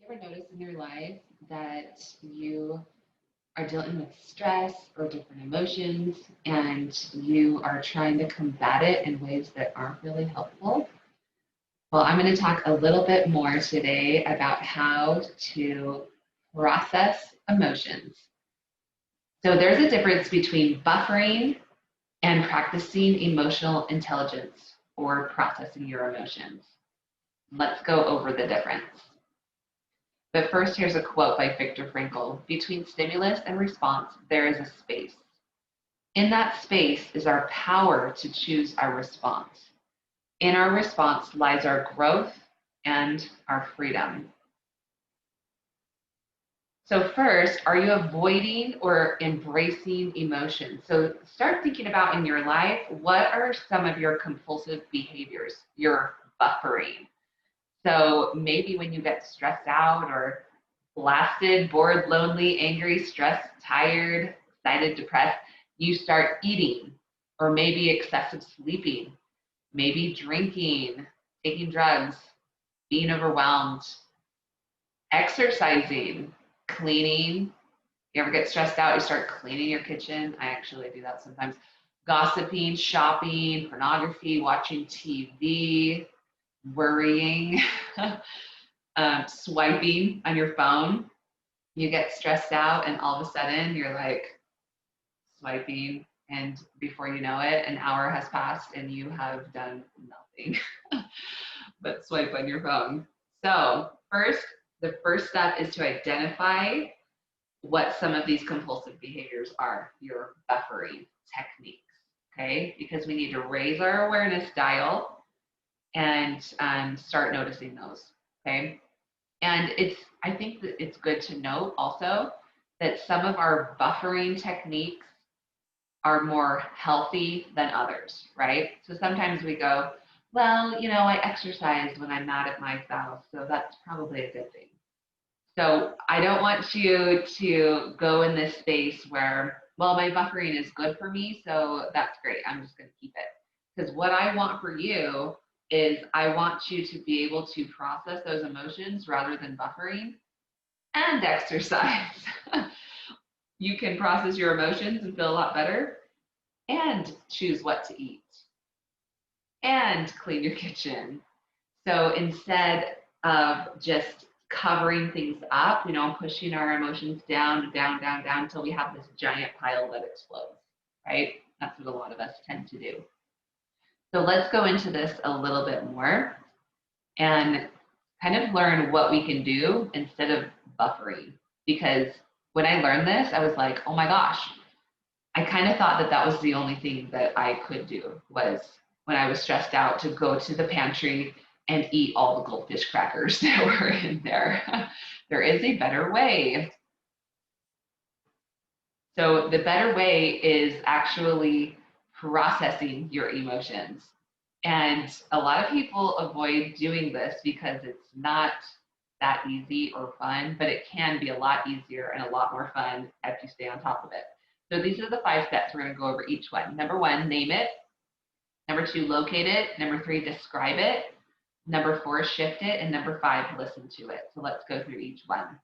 You ever notice in your life that you are dealing with stress or different emotions and you are trying to combat it in ways that aren't really helpful? Well, I'm going to talk a little bit more today about how to process emotions. So, there's a difference between buffering and practicing emotional intelligence or processing your emotions. Let's go over the difference. But first, here's a quote by Viktor Frankl. Between stimulus and response, there is a space. In that space is our power to choose our response. In our response lies our growth and our freedom. So, first, are you avoiding or embracing emotion? So, start thinking about in your life what are some of your compulsive behaviors, your buffering. So, maybe when you get stressed out or blasted, bored, lonely, angry, stressed, tired, excited, depressed, you start eating, or maybe excessive sleeping, maybe drinking, taking drugs, being overwhelmed, exercising, cleaning. You ever get stressed out, you start cleaning your kitchen. I actually do that sometimes. Gossiping, shopping, pornography, watching TV, worrying, swiping on your phone. You get stressed out, and all of a sudden you're like swiping, and before you know it, an hour has passed and you have done nothing but swipe on your phone. So, the first step is to identify what some of these compulsive behaviors are, your buffering techniques, okay? Because we need to raise our awareness dial and start noticing those, okay? And I think that it's good to note also that some of our buffering techniques are more healthy than others, right? So sometimes we go, well, I exercise when I'm mad at my spouse, so that's probably a good thing. So I don't want you to go in this space where, well, my buffering is good for me, so that's great. I'm just going to keep it. Because what I want for you is I want you to be able to process those emotions rather than buffering and exercise. You can process your emotions and feel a lot better and choose what to eat and clean your kitchen. So instead of just covering things up, pushing our emotions down, down, down, down until we have this giant pile that explodes, right? That's what a lot of us tend to do. So let's go into this a little bit more and kind of learn what we can do instead of buffering. Because when I learned this, I was like, oh my gosh, I kind of thought that that was the only thing that I could do was when I was stressed out to go to the pantry and eat all the goldfish crackers that were in there. There is a better way. So the better way is actually processing your emotions. And a lot of people avoid doing this because it's not that easy or fun, but it can be a lot easier and a lot more fun if you stay on top of it. So these are the 5 steps. We're going to go over each one. Number 1, name it. Number 2, locate it. Number 3, describe it. Number 4, shift it. And number 5, listen to it. So let's go through each one.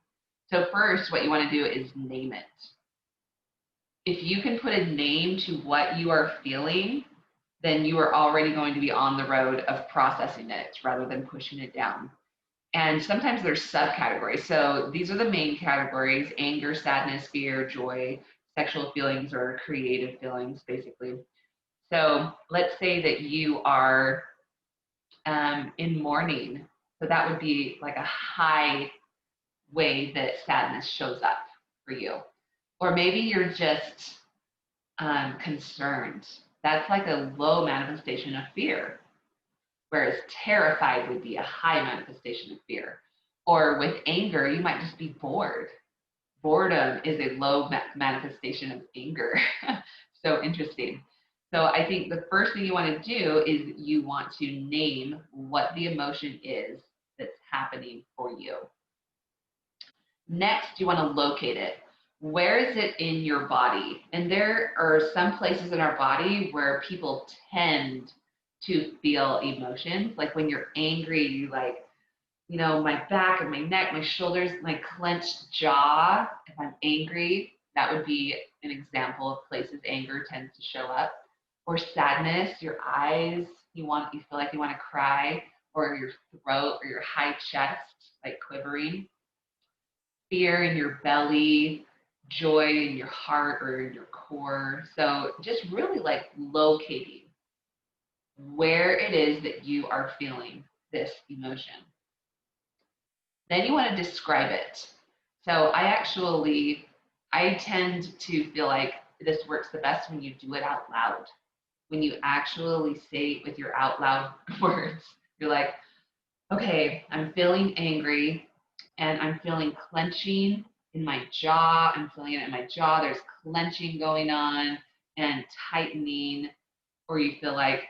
So first, what you want to do is name it. If you can put a name to what you are feeling, then you are already going to be on the road of processing it rather than pushing it down. And sometimes there's subcategories. So these are the main categories: anger, sadness, fear, joy, sexual feelings, or creative feelings, basically. So let's say that you are in mourning. So that would be like a high way that sadness shows up for you. Or maybe you're just concerned. That's like a low manifestation of fear, whereas terrified would be a high manifestation of fear. Or with anger, you might just be bored. Boredom is a low manifestation of anger. So interesting. So I think the first thing you want to do is you want to name what the emotion is that's happening for you. Next, you want to locate it. Where is it in your body? And there are some places in our body where people tend to feel emotions. Like when you're angry, you like my back and my neck, my shoulders, my clenched jaw. If I'm angry, that would be an example of places anger tends to show up. Or sadness, your eyes, you feel like you want to cry, or your throat or your high chest, like quivering. Fear in your belly, joy in your heart or in your core. So just really like locating where it is that you are feeling this emotion. Then you want to describe it. So I tend to feel like this works the best when you do it out loud. When you actually say it with your out loud words, you're like, okay, I'm feeling angry and I'm feeling clenching in my jaw. I'm feeling it in my jaw. There's clenching going on and tightening, or you feel like,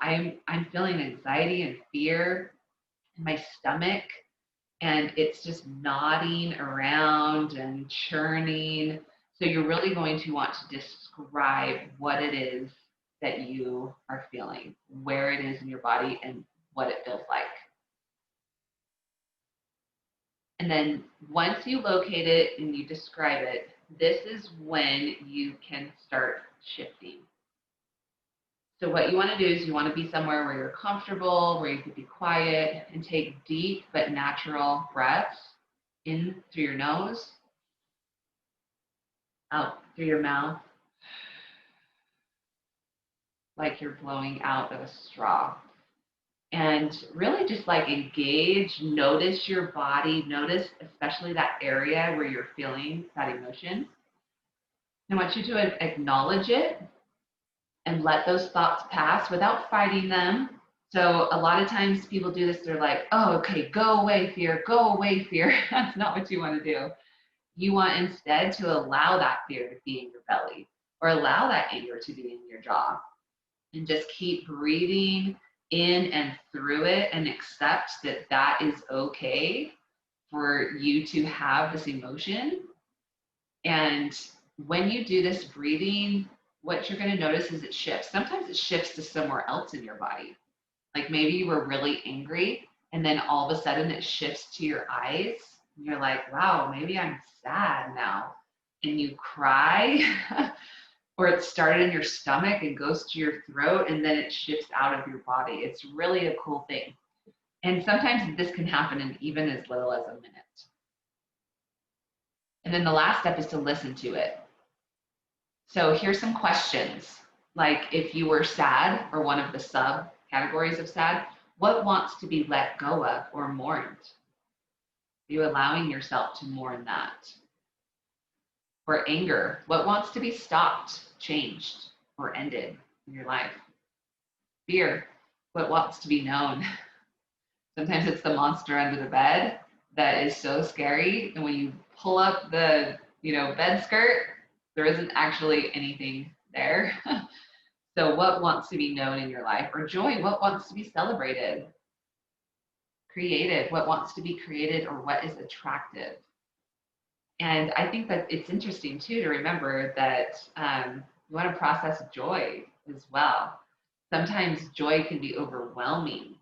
I'm feeling anxiety and fear in my stomach and it's just nodding around and churning. So you're really going to want to describe what it is that you are feeling, where it is in your body, and what it feels like. And then once you locate it and you describe it, this is when you can start shifting. So what you want to do is you want to be somewhere where you're comfortable, where you can be quiet, and take deep but natural breaths in through your nose, out through your mouth, like you're blowing out of a straw. And really just like engage, notice your body, notice especially that area where you're feeling that emotion. I want you to acknowledge it and let those thoughts pass without fighting them. So a lot of times people do this, they're like, oh, okay, go away, fear, go away, fear. That's not what you want to do. You want instead to allow that fear to be in your belly or allow that anger to be in your jaw and just keep breathing in and through it and accept that that is okay for you to have this emotion. And when you do this breathing, what you're going to notice is it shifts. Sometimes it shifts to somewhere else in your body. Like maybe you were really angry and then all of a sudden it shifts to your eyes. And you're like, wow, maybe I'm sad now. And you cry. Or it started in your stomach and goes to your throat and then it shifts out of your body. It's really a cool thing. And sometimes this can happen in even as little as a minute. And then the last step is to listen to it. So here's some questions. Like if you were sad or one of the subcategories of sad, what wants to be let go of or mourned? Are you allowing yourself to mourn that? Or anger, what wants to be stopped, changed, or ended in your life? Fear, what wants to be known? Sometimes it's the monster under the bed that is so scary. And when you pull up the, bed skirt, there isn't actually anything there. So what wants to be known in your life? Or joy, what wants to be celebrated? Creative, what wants to be created or what is attractive? And I think that it's interesting too to remember that you want to process joy as well. Sometimes joy can be overwhelming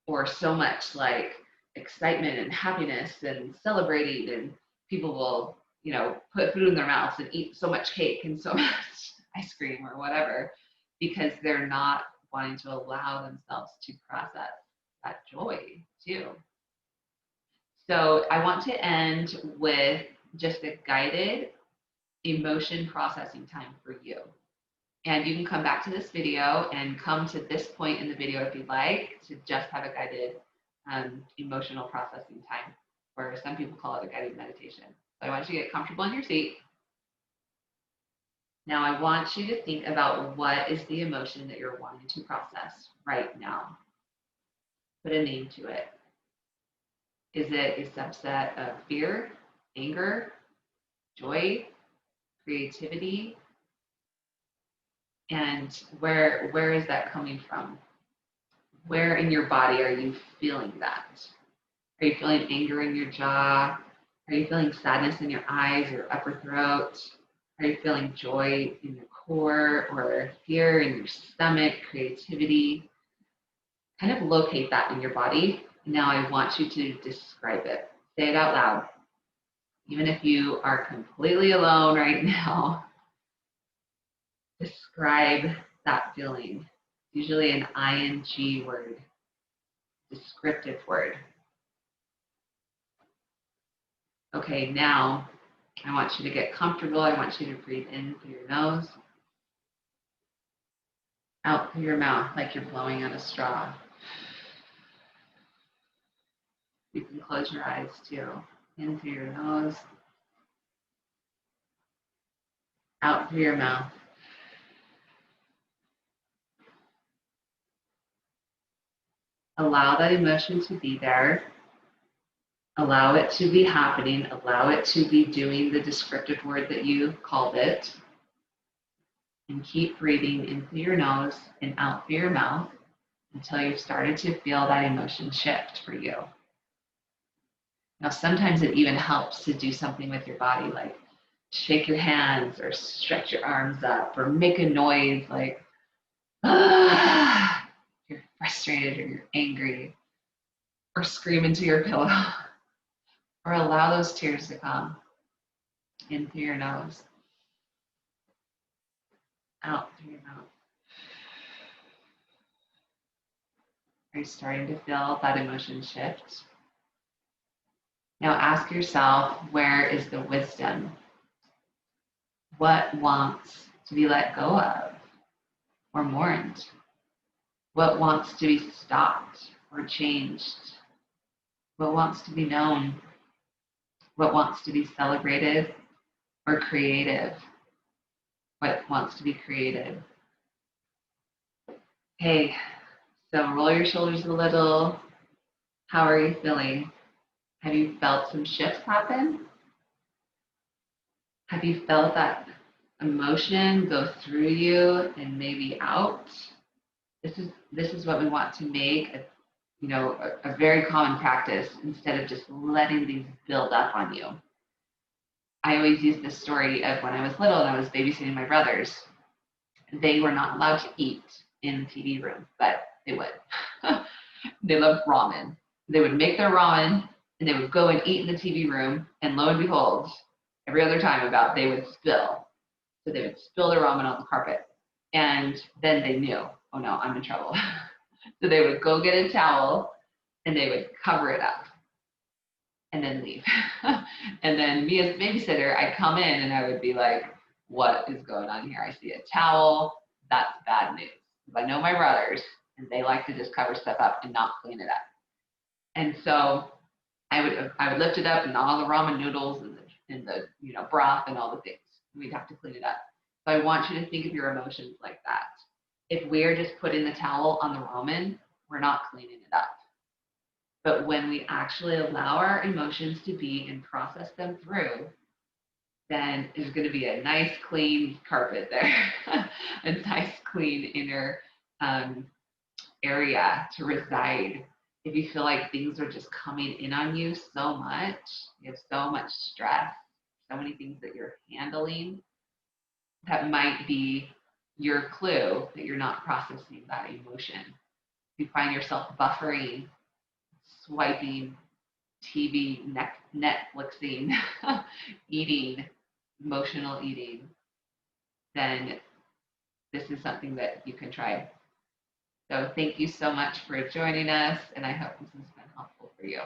or so much like excitement and happiness and celebrating, and people will, put food in their mouths and eat so much cake and so much ice cream or whatever because they're not wanting to allow themselves to process that joy too. So I want to end with just a guided emotion processing time for you. And you can come back to this video and come to this point in the video if you'd like to just have a guided emotional processing time, or some people call it a guided meditation. So I want you to get comfortable in your seat. Now I want you to think about what is the emotion that you're wanting to process right now. Put a name to it. Is it a subset of fear, anger, joy, creativity? And where is that coming from? Where in your body are you feeling that? Are you feeling anger in your jaw? Are you feeling sadness in your eyes or upper throat? Are you feeling joy in your core or fear in your stomach, creativity? Kind of locate that in your body Now I want you to describe it. Say it out loud. Even if you are completely alone right now, describe that feeling. Usually an ing word, descriptive word. Okay, now I want you to get comfortable. I want you to breathe in through your nose, out through your mouth like you're blowing out a straw. You can close your eyes too. In through your nose, out through your mouth. Allow that emotion to be there. Allow it to be happening. Allow it to be doing the descriptive word that you called it. And keep breathing in through your nose and out through your mouth until you've started to feel that emotion shift for you. Now, sometimes it even helps to do something with your body, like shake your hands or stretch your arms up or make a noise like, ah, you're frustrated or you're angry, or scream into your pillow, or allow those tears to come in through your nose, out through your mouth. Are you starting to feel that emotion shift? Now ask yourself, where is the wisdom? What wants to be let go of or mourned? What wants to be stopped or changed? What wants to be known? What wants to be celebrated or creative? What wants to be created? Okay, so roll your shoulders a little. How are you feeling? Have you felt some shifts happen? Have you felt that emotion go through you and maybe out? This is what we want to make a very common practice instead of just letting things build up on you. I always use this story of when I was little and I was babysitting my brothers. They were not allowed to eat in the TV room, but they would. They loved ramen. They would make their ramen and they would go and eat in the TV room, and lo and behold, every other time they would spill. So they would spill their ramen on the carpet. And then they knew, oh no, I'm in trouble. So they would go get a towel and they would cover it up and then leave. And then me as babysitter, I'd come in and I would be like, what is going on here? I see a towel. That's bad news. Because I know my brothers and they like to just cover stuff up and not clean it up. And so I would lift it up and all the ramen noodles and the broth and all the things. We'd have to clean it up. So I want you to think of your emotions like that. If we're just putting the towel on the ramen, we're not cleaning it up. But when we actually allow our emotions to be and process them through, then there's going to be a nice clean carpet there, a nice clean inner area to reside. If you feel like things are just coming in on you so much, you have so much stress, so many things that you're handling, that might be your clue that you're not processing that emotion. You find yourself buffering, swiping, TV, Netflixing, eating, emotional eating, then this is something that you can try. So thank you so much for joining us, and I hope this has been helpful for you.